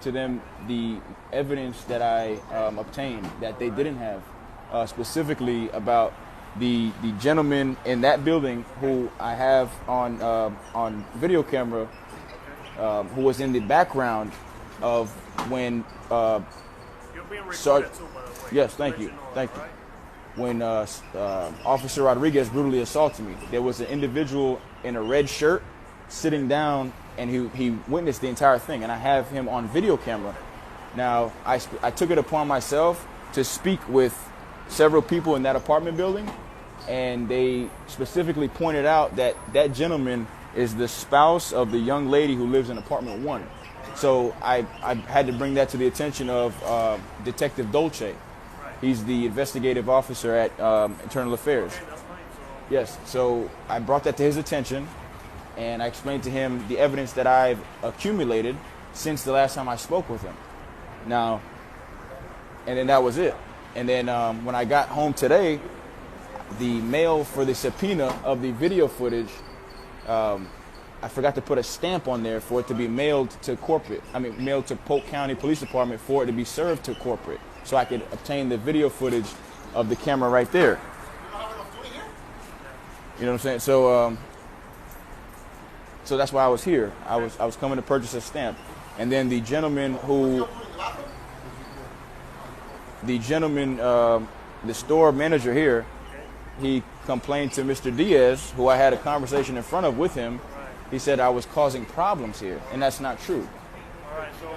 to them the evidence that I obtained that they didn't have, specifically about the gentleman in that building who I have on video camera, who was in the background of when You're being recorded too, by the way. yes, thank you. When Officer Rodriguez brutally assaulted me, there was an individual in a red shirt sitting down, and he witnessed the entire thing, and I have him on video camera. Now, I took it upon myself to speak with several people in that apartment building, and they specifically pointed out that that gentleman is the spouse of the young lady who lives in apartment 1. So I had to bring that to the attention of Detective Dolce. He's the investigative officer at Internal Affairs. Yes, so I brought that to his attention, and I explained to him the evidence that I've accumulated since the last time I spoke with him. Now, and then that was it. And then when I got home today, the mail for the subpoena of the video footage, I forgot to put a stamp on there for it to be mailed to corporate. Mailed to Polk County Police Department for it to be served to corporate, so I could obtain the video footage of the camera right there. You know what I'm saying? So, so that's why I was here. I was coming to purchase a stamp, and then the gentleman, the store manager here, he complained to Mr. Diaz, who I had a conversation in front of with him. He said I was causing problems here, and that's not true. All right, so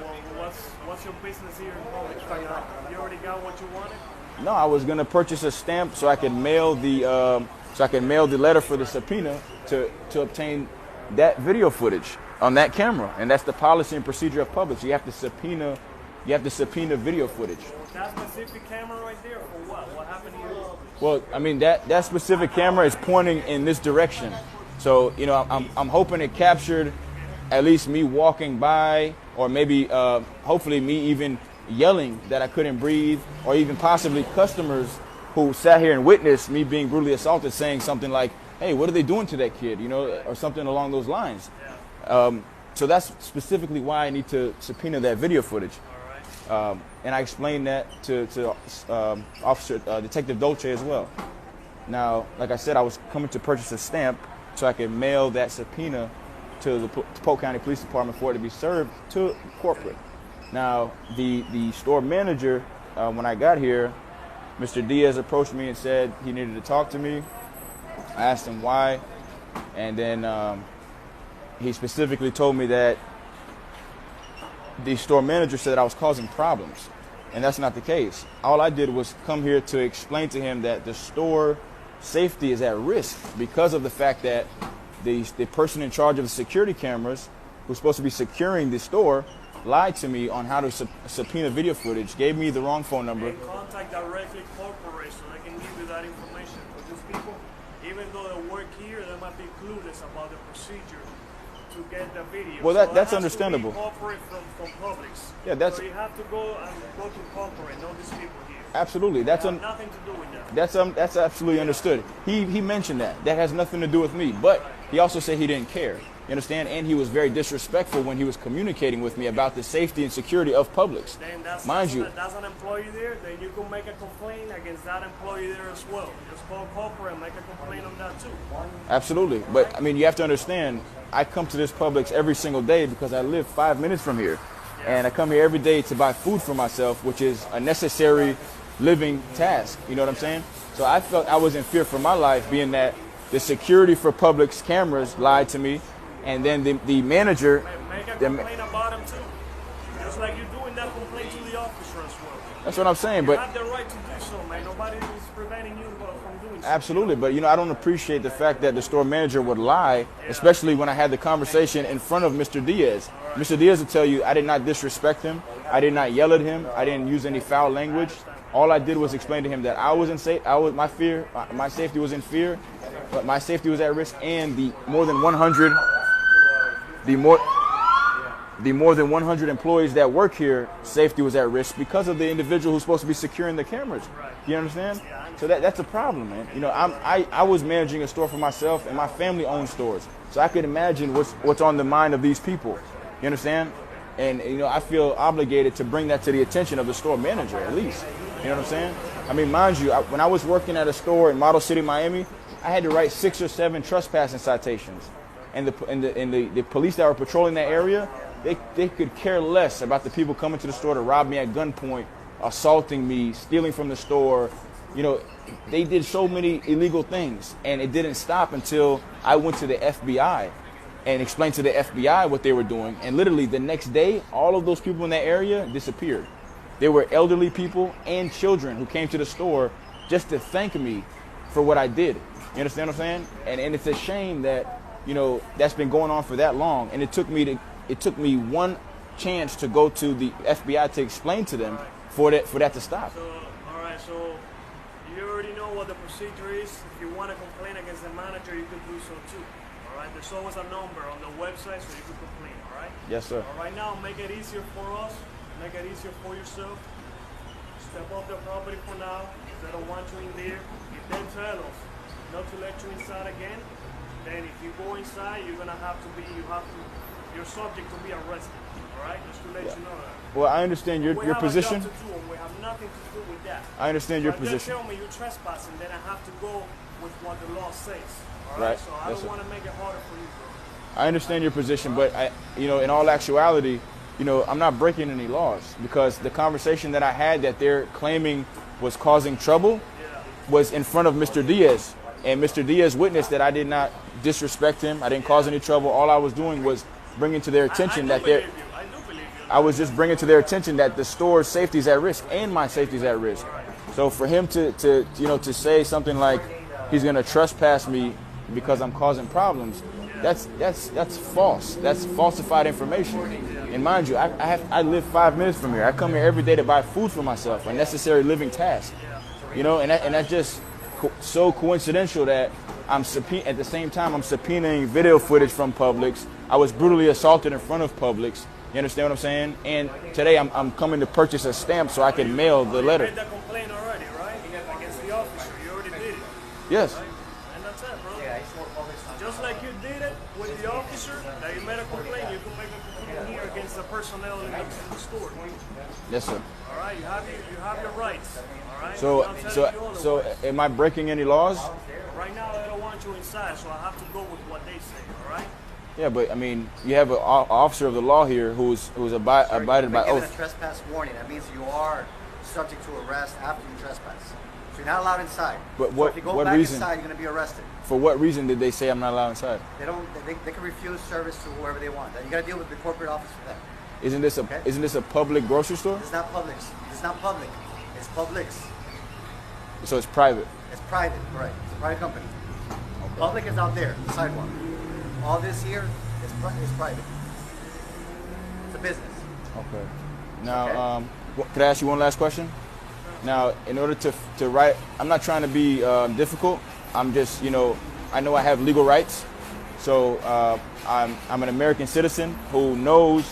what's your business here in Publix right now? You already got what you wanted? No, I was gonna purchase a stamp so I could mail the letter for the subpoena to obtain that video footage on that camera, and that's the policy and procedure of Publix. You have to subpoena video footage. That specific camera right there, for what? What happened here? Well, I mean that specific camera is pointing in this direction, so you know I'm hoping it captured at least me walking by, or maybe hopefully me even yelling that I couldn't breathe, or even possibly customers who sat here and witnessed me being brutally assaulted saying something like, "Hey, what are they doing to that kid?" You know, or something along those lines. So that's specifically why I need to subpoena that video footage. And I explained that to Detective Dolce as well. Now, like I said, I was coming to purchase a stamp so I could mail that subpoena to the Polk County Police Department for it to be served to corporate. Now, the store manager, when I got here, Mr. Diaz approached me and said he needed to talk to me. I asked him why, and then he specifically told me that the store manager said I was causing problems, and that's not the case. All I did was come here to explain to him that the store safety is at risk because of the fact that the person in charge of the security cameras, who's supposed to be securing the store, lied to me on how to subpoena video footage, gave me the wrong phone number. And contact directly corporate so they can give you that information. Because these people, even though they work here, they might be clueless about the procedure to get the video. Well, so that's it has understandable. To be corporate from Publix. Yeah, so you have to go to corporate, not these people here. Absolutely. That's nothing to do with that. That's absolutely understood. He mentioned that. That has nothing to do with me. But he also said he didn't care. You understand? And he was very disrespectful when he was communicating with me about the safety and security of Publix. Then Mind you, that's an employee there, then you can make a complaint against that employee there as well. Just call corporate and make a complaint on that too. Absolutely. But I mean, you have to understand, I come to this Publix every single day because I live 5 minutes from here. And I come here every day to buy food for myself, which is a necessary living task. You know what I'm saying? So I felt I was in fear for my life, being that the security for Publix cameras lied to me. And then the manager... Make a complaint about him too. Just like you're doing that complaint to the officer as well. That's what I'm saying. You but have the right to do so, man. Nobody is preventing you from doing so. Absolutely. But, you know, I don't appreciate the fact that the store manager would lie, especially when I had the conversation in front of Mr. Diaz. Right. Mr. Diaz will tell you I did not disrespect him. I did not yell at him. I didn't use any foul language. All I did was explain to him that I was in my safety was in fear, but my safety was at risk, and the more than 100 employees that work here, safety was at risk because of the individual who's supposed to be securing the cameras. You understand? So that's a problem, man. You know, I was managing a store for myself, and my family owns stores, so I could imagine what's on the mind of these people. You understand? And, you know, I feel obligated to bring that to the attention of the store manager, at least. You know what I'm saying? I mean, mind you, when I was working at a store in Model City, Miami, I had to write 6 or 7 trespassing citations. And the police that were patrolling that area, they could care less about the people coming to the store to rob me at gunpoint, assaulting me, stealing from the store. You know, they did so many illegal things, and it didn't stop until I went to the FBI and explained to the FBI what they were doing. And literally the next day, all of those people in that area disappeared. There were elderly people and children who came to the store just to thank me for what I did. You understand what I'm saying? And it's a shame that, you know, that's been going on for that long. And it took me one chance to go to the FBI to explain to them for that to stop. So, all right, so you already know what the procedure is. If you want to complain against the manager, you can do so too. All right, there's always a number on the website so you can complain. All right. Yes, sir. All right, now make it easier for us. Make it easier for yourself. Step off the property for now. If they don't want you in there, if they tell us not to let you inside again, then if you go inside, you're you're subject to be arrested. All right, just to let you know that. Well, I understand your position. We have a job to do, and we have nothing to do with that. I understand your position. If they tell me you're trespassing, then I have to go with what the law says. All Right. So I don't want to make it harder for you, bro. I understand your position, but you know, in all actuality, you know, I'm not breaking any laws, because the conversation that I had that they're claiming was causing trouble was in front of Mr. Diaz, and Mr. Diaz witnessed that I did not disrespect him. I didn't cause any trouble. All I was doing was bringing to their attention that they're. I do believe you. I was just bringing to their attention that the store's safety is at risk and my safety is at risk. So for him to say something like he's going to trespass me because I'm causing problems, that's false. That's falsified information. And mind you, I live 5 minutes from here. I come here every day to buy food for myself, a necessary living task. You know, and that's just so coincidental that at the same time I'm subpoenaing video footage from Publix. I was brutally assaulted in front of Publix. You understand what I'm saying? And today I'm coming to purchase a stamp so I can mail the letter. You made that complaint already, right? Against the officer. You already did it. Yes. Right? And that's it, bro. Just like you did it with the officer, that you made a complaint, you can make a complaint here against the personnel in the store. Yes, sir. All right, you have your rights. All right. So am I breaking any laws? Right now, they don't want you inside, so I have to go with what they say. All right. Yeah, but I mean, you have an officer of the law here who's abided by given oath. a trespass warning. That means you are subject to arrest after you trespass. So you're not allowed inside. But so if you go what back reason? inside, you're going to be arrested. For what reason did they say I'm not allowed inside? They can refuse service to whoever they want. You got to deal with the corporate office for that. Isn't this a public grocery store? It's not public. It's not public. It's Publix. So it's private. It's private, right? It's a private company. Public is out there, the sidewalk. All this here is private. It's a business. Okay. Now, could I ask you one last question? Now, in order to write, I'm not trying to be difficult. I'm just, you know, I know I have legal rights. So I'm an American citizen who knows,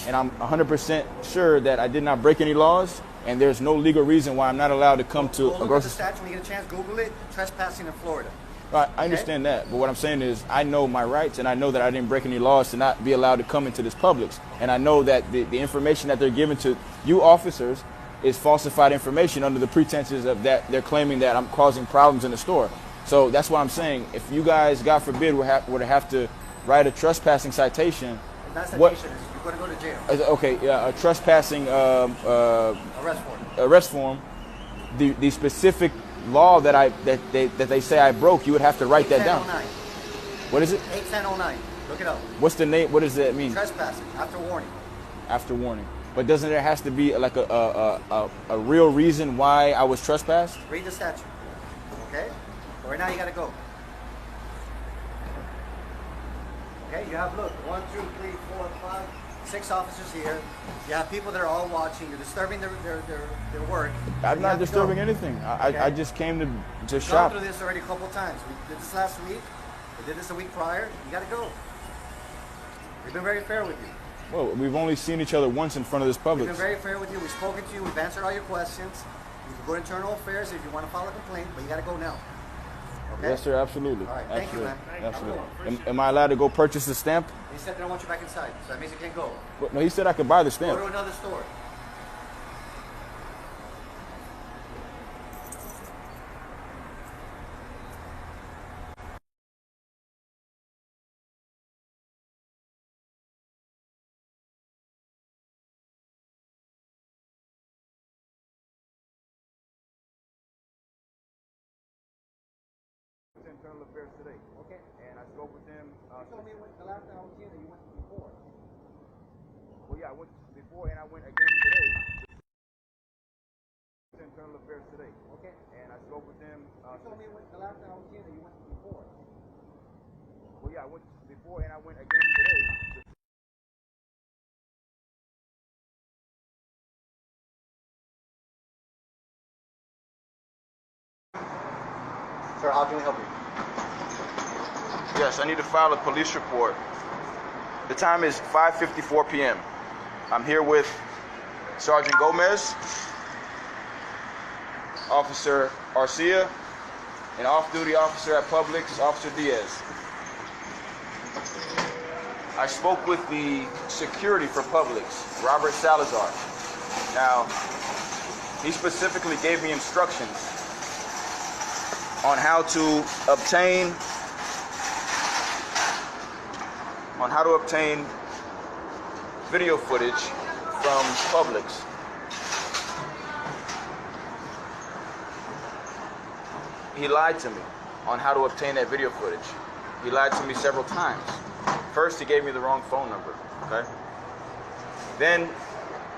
and I'm 100% sure that I did not break any laws, and there's no legal reason why I'm not allowed to come to a grocery store. Look at the statute when you get a chance. Google it. Trespassing in Florida. I understand that, but what I'm saying is I know my rights, and I know that I didn't break any laws to not be allowed to come into this Publix. And I know that the information that they're giving to you officers is falsified information under the pretenses of that they're claiming that I'm causing problems in the store. So that's what I'm saying. If you guys, God forbid, were to have to write a trespassing citation, That citation is you're going to go to jail. Okay, yeah, a trespassing arrest form. The specific law that they say I broke, you would have to write that down. 81009. What is it? 81009. Look it up. What's the name? What does that mean? Trespassing after warning. After warning. But doesn't there has to be like a real reason why I was trespassed? Read the statute. Okay? Right now you got to go. Okay, you have, look, 1, 2, 3, 4, 5, 6 officers here. You have people that are all watching. You're disturbing their work. I'm not disturbing anything. I just came to We've shop. gone through this already a couple of times. We did this last week. We did this a week prior. You got to go. We've been very fair with you. Well, we've only seen each other once in front of this We've public. been very fair with you. We've spoken to you. We've answered all your questions. You can go to internal affairs if you want to file a complaint, but you got to go now. Okay? Yes, sir. Absolutely. All right, thank you, Absolutely. man. Absolutely. Am I allowed to go purchase the stamp? They said they don't want you back inside, so that means you can't go. But, no, he said I could buy the Go stamp. to another store. Internal affairs today. Okay. And I spoke with him. You told me the last time I was here that you went before. Well, yeah, I went before and I went again today. Internal affairs today. Okay. And I spoke with him. You told me the last time I was here that you went before. Well, yeah, I went before and I went again today. Sir, how can we help you? Yes, I need to file a police report. The time is 5:54 p.m. I'm here with Sergeant Gomez, Officer Arcia, and off-duty officer at Publix, Officer Diaz. I spoke with the security for Publix, Robert Salazar. Now, he specifically gave me instructions on how to obtain video footage from Publix. He lied to me on how to obtain that video footage. He lied to me several times. First, he gave me the wrong phone number, okay? Then,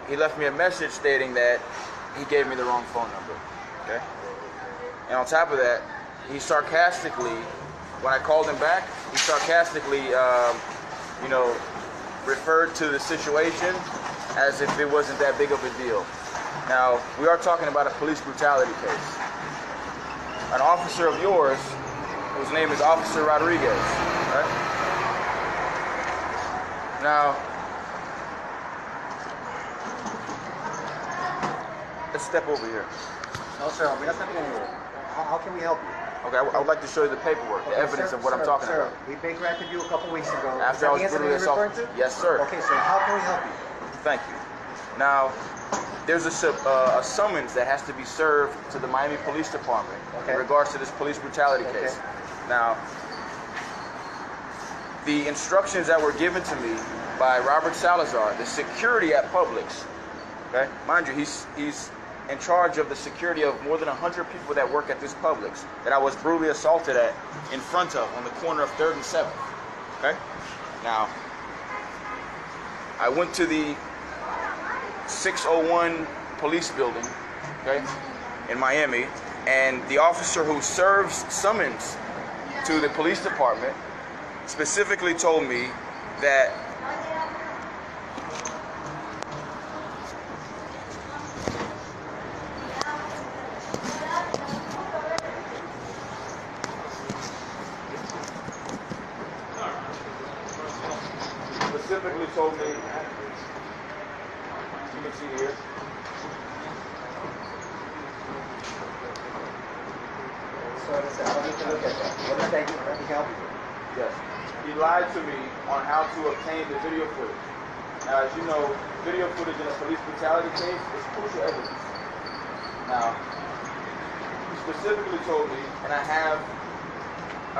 he left me a message stating that he gave me the wrong phone number, okay? And on top of that, he sarcastically, when I called him back, he sarcastically, referred to the situation as if it wasn't that big of a deal. Now, we are talking about a police brutality case. An officer of yours, whose name is Officer Rodriguez, right? Now, let's step over here. No, sir, we're not stepping anywhere. How can we help you? Okay, I would like to show you the paperwork, the evidence of what I'm talking about. We big granted you a couple weeks ago. After I was brutally assaulted. Yes, sir. Okay, so how can we help you? Thank you. Now, there's a summons that has to be served to the Miami Police Department in regards to this police brutality case. Now, the instructions that were given to me by Robert Salazar, the security at Publix, okay? Mind you, he's in charge of the security of more than 100 people that work at this Publix that I was brutally assaulted at in front of on the corner of 3rd and 7th, okay? Now, I went to the 601 police building, okay, in Miami, and the officer who serves summons to the police department specifically told me that you can see here. So I need to look at that. What does that do? Let me help you. Yes. He lied to me on how to obtain the video footage. Now, as you know, video footage in a police brutality case is crucial evidence. Now, he specifically told me, and I have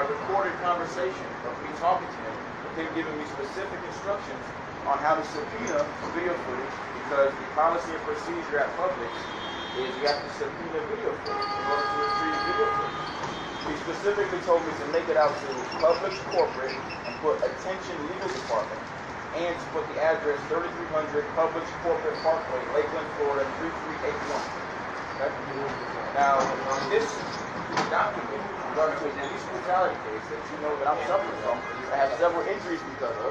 a recorded conversation of me talking to him, with him giving me specific instructions on how to subpoena video footage, because the policy and procedure at Publix is you have to subpoena video footage in order to retrieve video footage. He specifically told me to make it out to Publix corporate and put attention legal department, and to put the address 3300 Publix Corporate Parkway, Lakeland, Florida 3381. Okay? Now, this document regarding to a police brutality case that you know that I'm suffering from, I have several injuries because of,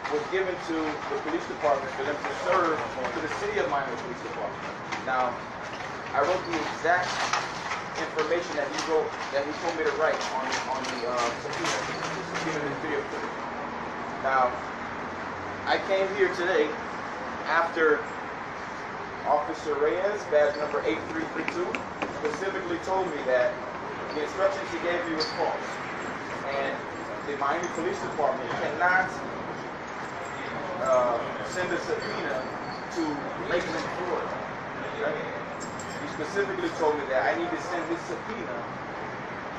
was given to the police department for them to serve to the city of Miami Police Department. Now, I wrote the exact information that he told me to write on the subpoena this video footage. Now, I came here today after Officer Reyes, badge number 8332, specifically told me that the instructions he gave you was false. And the Miami Police Department cannot send a subpoena to Lakeland, Florida. Right? He specifically told me that I need to send this subpoena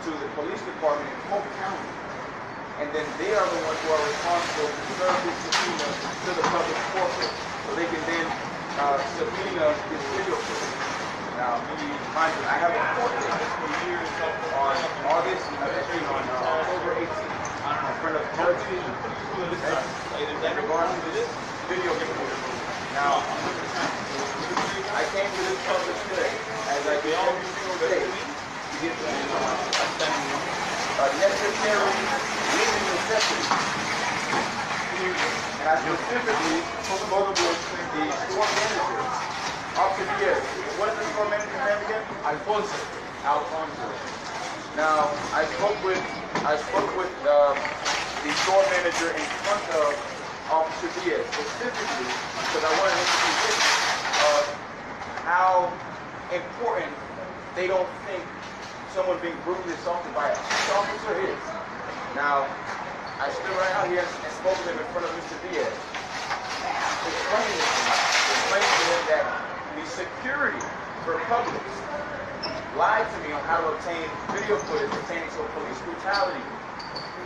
to the police department in Polk County. And then they are the ones who are responsible to serve this subpoena to the public corporate. So they can then subpoena this video footage. Now, mind you, I have a court date on August, actually on October 18th, in front of Judge in regards to this video footage. Now, I came to this public today, as I do every single day, to get necessary legal necessity. And I specifically spoke with the store manager, Officer Diaz. What is the store manager's name again? Alfonso. Now, I spoke with the store manager in front of Officer Diaz, specifically because I wanted him to be witness of how important they don't think someone being brutally assaulted by a police officer is. Now, I stood right out here and spoke to him in front of Mr. Diaz, explaining to him that the security for Publix lied to me on how to obtain video footage pertaining to a police brutality,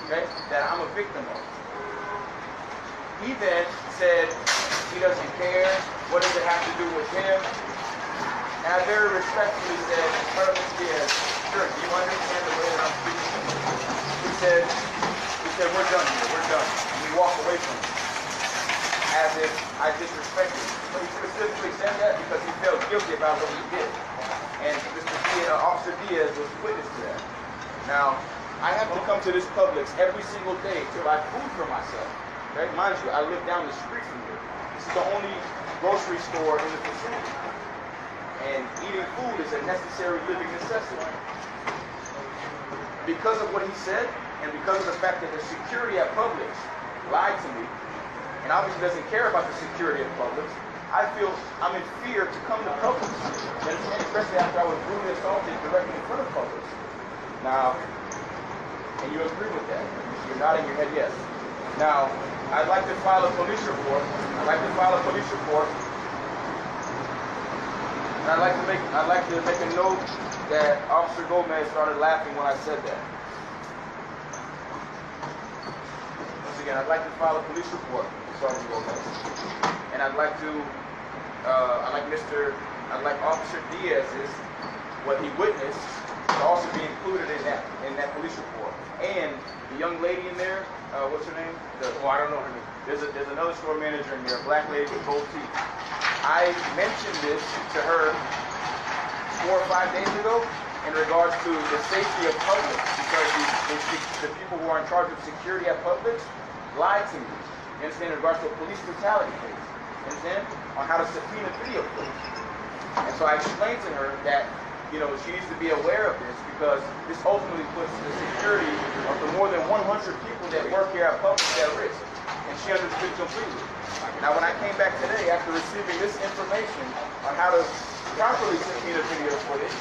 okay, that I'm a victim of. He then said he doesn't care, what does it have to do with him? And I very respectfully said in front of Mr. Diaz, sure, do you understand the way that I'm speaking? He said, we're done here, we're done. And he walked away from me, as if I disrespected him. But he specifically said that because he felt guilty about what he did. And Mr. Diaz, Officer Diaz was witness to that. Now, I have to come to this Publix every single day to buy food for myself. Okay? Mind you, I live down the street from here. This is the only grocery store in the vicinity. And eating food is a necessary living necessity. Because of what he said, and because of the fact that the security at Publix lied to me, and obviously doesn't care about the security of Publix, I feel I'm in fear to come to Publix, especially after I was brutally assaulted directly in front of Publix. Now, and you agree with that? You're nodding your head yes. Now, I'd like to file a police report. And I'd like to make a note that Officer Gomez started laughing when I said that. Once again, I'd like to file a police report with Sergeant Gomez, and I'd like Officer Diaz's what he witnessed to also be included in that police report. And the young lady in there, what's her name? I don't know her name. There's another store manager in there, a black lady with gold teeth. I mentioned this to her 4 or 5 days ago in regards to the safety of Publix, because the people who are in charge of security at Publix lied to me. You understand? In regards to a police brutality case. You understand? On how to subpoena video footage. And so I explained to her that, you know, she needs to be aware of this because this ultimately puts the security of the more than 100 people that work here at Publix at risk. And she understood completely. Now, when I came back today after receiving this information on how to properly subpoena video footage,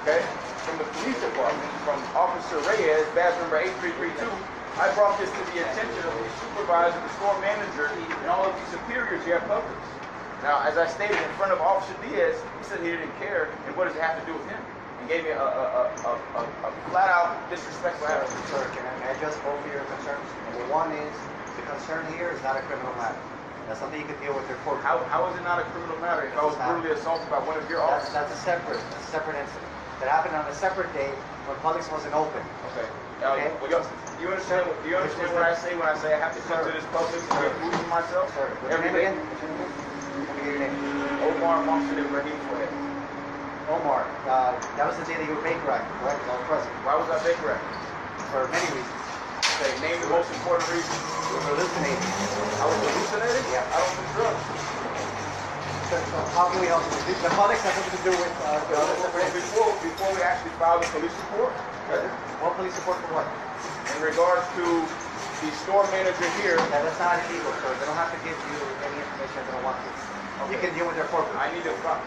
okay, from the police department, from Officer Reyes, badge number 8332, I brought this to the attention of the supervisor, the store manager, and all of the superiors here at Publix. Now, as I stated in front of Officer Diaz, he said he didn't care, and what does it have to do with him? And gave me a flat-out disrespectful attitude. Sir, can I address both of your concerns? Number one is, the concern here is not a criminal matter. That's something you can deal with your court. How is it not a criminal matter if I was brutally assaulted by one of your officers? That's a separate incident. That happened on a separate day when Publix wasn't open. Okay. Now, Okay. do you understand what I say when I say I have to come to this Publix and get food for myself? Sir, what's your Every name day? again? Let me get your name. Omar Mohammed Ibrahim Fouad. Omar, that was the day that you were Baker Act, correct? I was present. Why was I Baker Act? For many reasons. Okay, name the most important reason. You were hallucinating. I was hallucinating? Yeah. I don't do drugs. So how can we help you? The Publix has something to do with the other separate incident. Before we actually filed the police report, What police report for what? in regards to the store manager here, That's not illegal, sir. They don't have to give you any information they don't want to. You can deal with their corporate. I need to file.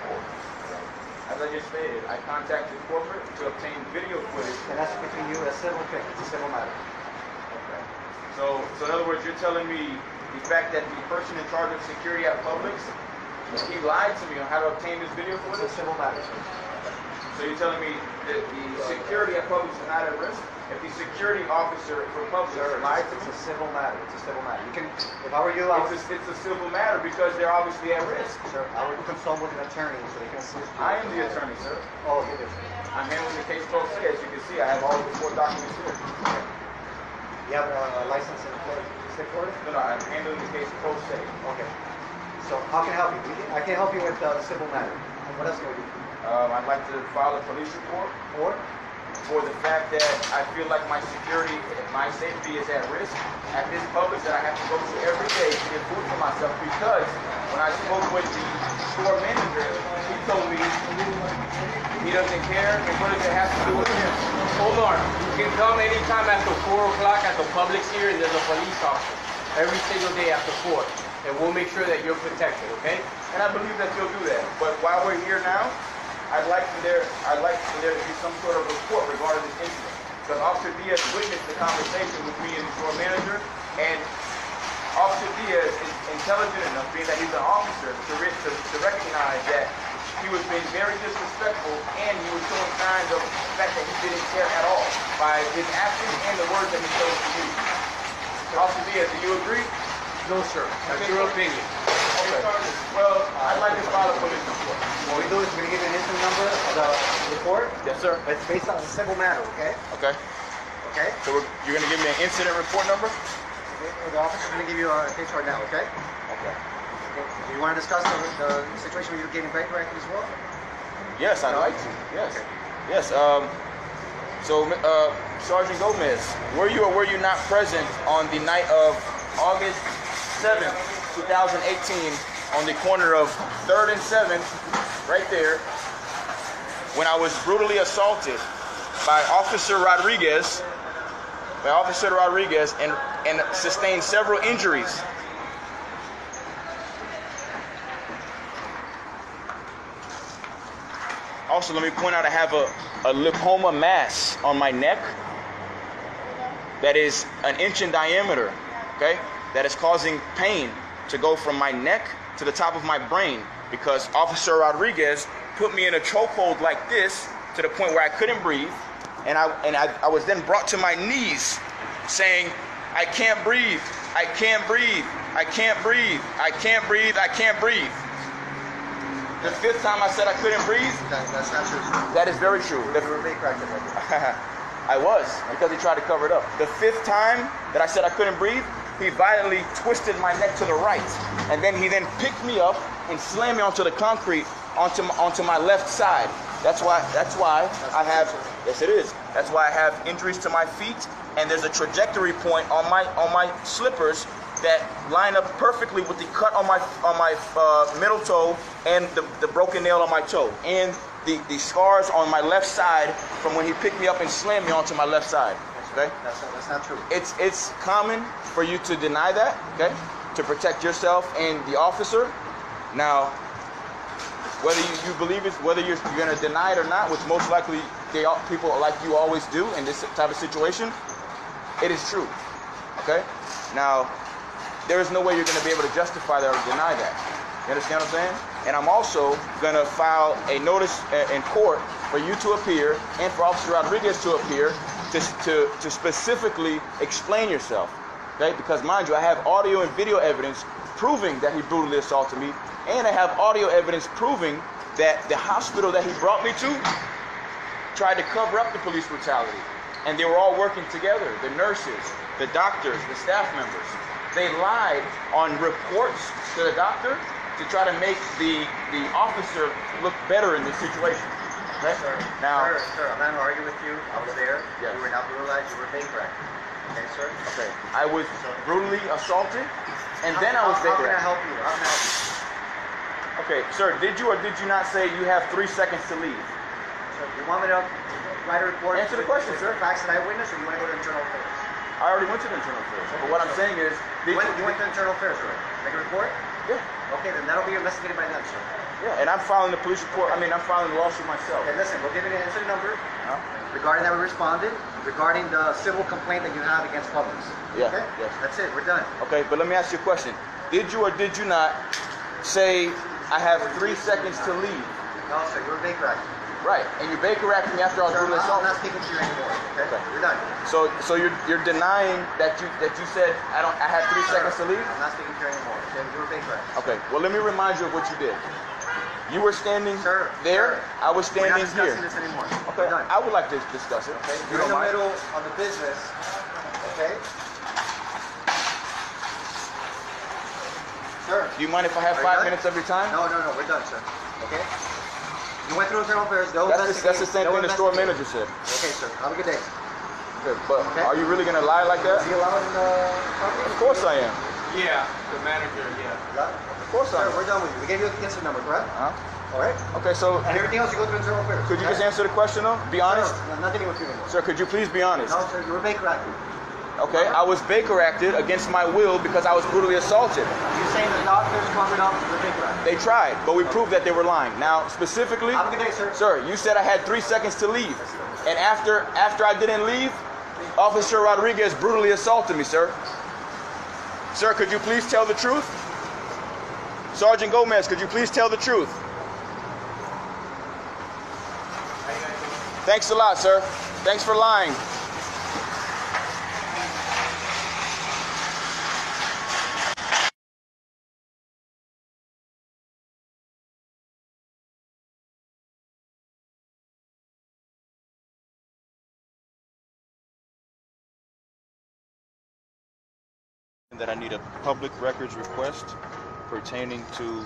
As I as I just stated, I contacted corporate to obtain video footage. And that's between you, a civil thing, it's a civil matter. Okay. So in other words, you're telling me the fact that the person in charge of security at Publix, he lied to me on how to obtain this video It's footage? a civil matter, sir. So you're telling me that the security at Publix is not at risk? If the security officer for Publix lied to It's me, a civil matter. It's a civil matter. You can, if I were you, I would, it's a civil matter because they're obviously at risk. sir, I would consult with an attorney so they can assist you. I am the attorney, sir. Oh, you're the attorney. I'm handling the case pro se. As you can see, I have all of the court documents here. You have a license in state Florida? No, I'm handling the case pro se. Okay. So how can I help you? I can help you with the civil matter. What else can we do? I'd like to file a police report Or? for the fact that I feel like my security, my safety is at risk at this Publix that I have to go to every day to get food for myself, because when I spoke with the store manager, he told me he doesn't care, and what does it have to do with him? Hold on. You can come anytime after 4 o'clock at the Publix here, and there's a police officer every single day after 4. And we'll make sure that you're protected, okay? And I believe that you'll do that. But while we're here now, I'd like for there to be some sort of report regarding this incident. Because Officer Diaz witnessed the conversation with me and the store manager, and Officer Diaz is intelligent enough, being that he's an officer, to recognize that he was being very disrespectful, and he was showing signs of the fact that he didn't care at all by his actions and the words that he chose to use. Officer Diaz, do you agree? No, sir. That's your opinion. Okay. Well, I'd like to file a police report. What we do is we're going to give you an incident number of the report. Yes, sir. But it's based on a civil matter, okay? Okay. Okay? So you're going to give me an incident report number? The officer is going to give you a case right now, okay? Okay. Do you want to discuss the situation where you're getting bank record as well? Yes, I'd like to. Yes. Okay. Yes. Sergeant Gomez, were you or were you not present on the night of August 7th, 2018, on the corner of 3rd and 7th, right there, when I was brutally assaulted by Officer Rodriguez, and sustained several injuries? Also, let me point out I have a lipoma mass on my neck that is an inch in diameter, okay? That is causing pain to go from my neck to the top of my brain, because Officer Rodriguez put me in a chokehold like this to the point where I couldn't breathe, and I was then brought to my knees saying, I can't breathe, I can't breathe, I can't breathe, I can't breathe, I can't breathe. The 5th time I said I couldn't breathe. That's not true. That is very true. You were bank record. I was, because he tried to cover it up. The 5th time that I said I couldn't breathe, he violently twisted my neck to the right, and then he picked me up and slammed me onto the concrete onto my left side. That's why I have, yes it is. That's why I have injuries to my feet, and there's a trajectory point on my slippers that line up perfectly with the cut on my middle toe and the broken nail on my toe, and the scars on my left side from when he picked me up and slammed me onto my left side. Okay? That's not true. It's common for you to deny that, okay? To protect yourself and the officer. Now, whether you believe it, whether you're going to deny it or not, which most likely people like you always do in this type of situation, it is true, okay? Now, there is no way you're going to be able to justify that or deny that. You understand what I'm saying? And I'm also going to file a notice in court for you to appear and for Officer Rodriguez to appear to specifically explain yourself. Okay? Because mind you, I have audio and video evidence proving that he brutally assaulted me, and I have audio evidence proving that the hospital that he brought me to tried to cover up the police brutality. And they were all working together, the nurses, the doctors, the staff members. They lied on reports to the doctor to try to make the officer look better in this situation. Okay? Sir, Now, sir, I'm not going to argue with you. I was there. Yes. You were not brutalized. You were bank record. Okay, sir? okay, I was brutally assaulted, and then I was How can I bigger. help you? How can I help you? Okay, sir, did you or did you not say you have 3 seconds to leave? So you want me to write a report? Answer the question, sir. Facts that I witnessed, or you want to go to internal affairs? I already went to the internal affairs. But what I'm saying is, You went to internal affairs, right? Make a report? yeah, Okay, then that'll be investigated by them, sir. Yeah, and I'm filing the police report. I'm filing the lawsuit myself. Okay, listen, we'll give you the incident number regarding that we responded, regarding the civil complaint that you have against Publix. Yeah, Okay? yes. That's it, we're done. Okay, but let me ask you a question. Did you or did you not say, I have 3 seconds to leave? No, sir, you're a Baker Act. Right, and you Baker acted me after I was Sir, brutally I'm assaulted. not speaking to you anymore, okay? Okay. We're done. So you're denying that you said I had 3 seconds to leave? I'm not speaking to you anymore, okay? You're a Baker Act. Okay, well let me remind you of what you did. You were standing Sir, there, sir, I was we're standing not here. discussing this anymore. Okay, We're done. I would like to discuss it. Okay, You're in the middle of the business, okay? Sir. Do you mind if I have Are you 5 done? minutes of your time? No, we're done, sir. Okay? You went through internal affairs. That's the same thing the store manager said. Okay, sir. Have a good day. Okay, but Okay. are you really gonna lie like that? Is he allowed in the company? Of course I am. Yeah, the manager, yeah. Yeah. Of course I Sir, am. we're done with you. We gave you the incident number, correct? Huh? All right. Okay, so And everything else, you go through internal affairs. could you okay? just answer the question though? Be honest. Sir, I'm not dealing with you anymore. Sir, could you please be honest? No, sir. You're a Baker Act. Okay, I was Baker acted against my will because I was brutally assaulted. You're saying the doctors covered up the Baker Act. They tried, but we proved that they were lying. Now, specifically, Have a good day, sir. sir, you said I had 3 seconds to leave. And after I didn't leave, Officer Rodriguez brutally assaulted me, sir. Sir, could you please tell the truth? Sergeant Gomez, could you please tell the truth? Thanks a lot, sir. Thanks for lying. That I need a public records request pertaining to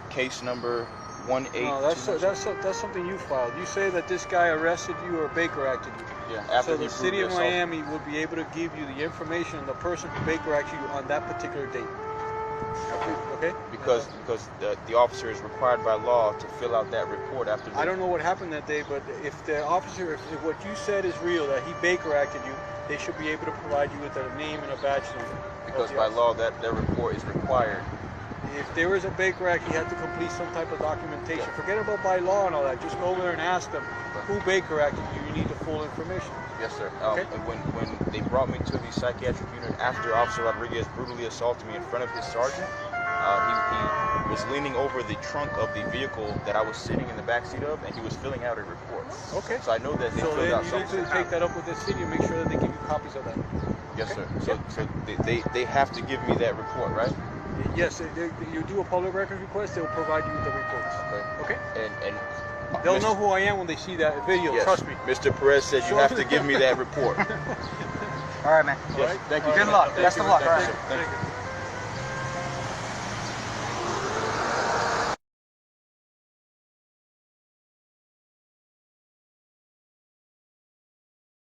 case number 18. No, that's something you filed. You say that this guy arrested you or Baker acted you. Yeah, after So he the city of brutally assaulted me. Miami will be able to give you the information on the person who Baker acted you on that particular date. Okay? Because the officer is required by law to fill out that report after. I don't know what happened that day, but if the officer, if what you said is real, that he Baker acted you, they should be able to provide you with a name and a badge number. Because by law that report is required. If there was a Baker Act, he had to complete some type of documentation. Forget about by law and all that. Just go over there and ask them who Baker acted you. You need the full information. Yes, sir. Okay. And when they brought me to the psychiatric unit after Officer Rodriguez brutally assaulted me in front of his sergeant, he was leaning over the trunk of the vehicle that I was sitting in the back seat of, and he was filling out a report. Okay. So I know that they So filled then out you need something. to take that up with the city and make sure that they give you copies of that. Yes, sir. So they have to give me that report, right? Yes, you do a public records request, they'll provide you with the reports. Okay? And They'll know who I am when they see that video, yes, trust me. Mr. Perez said you have to give me that report. All right, man. Yes, thank you. Good luck. Best of luck. All right. Thank you.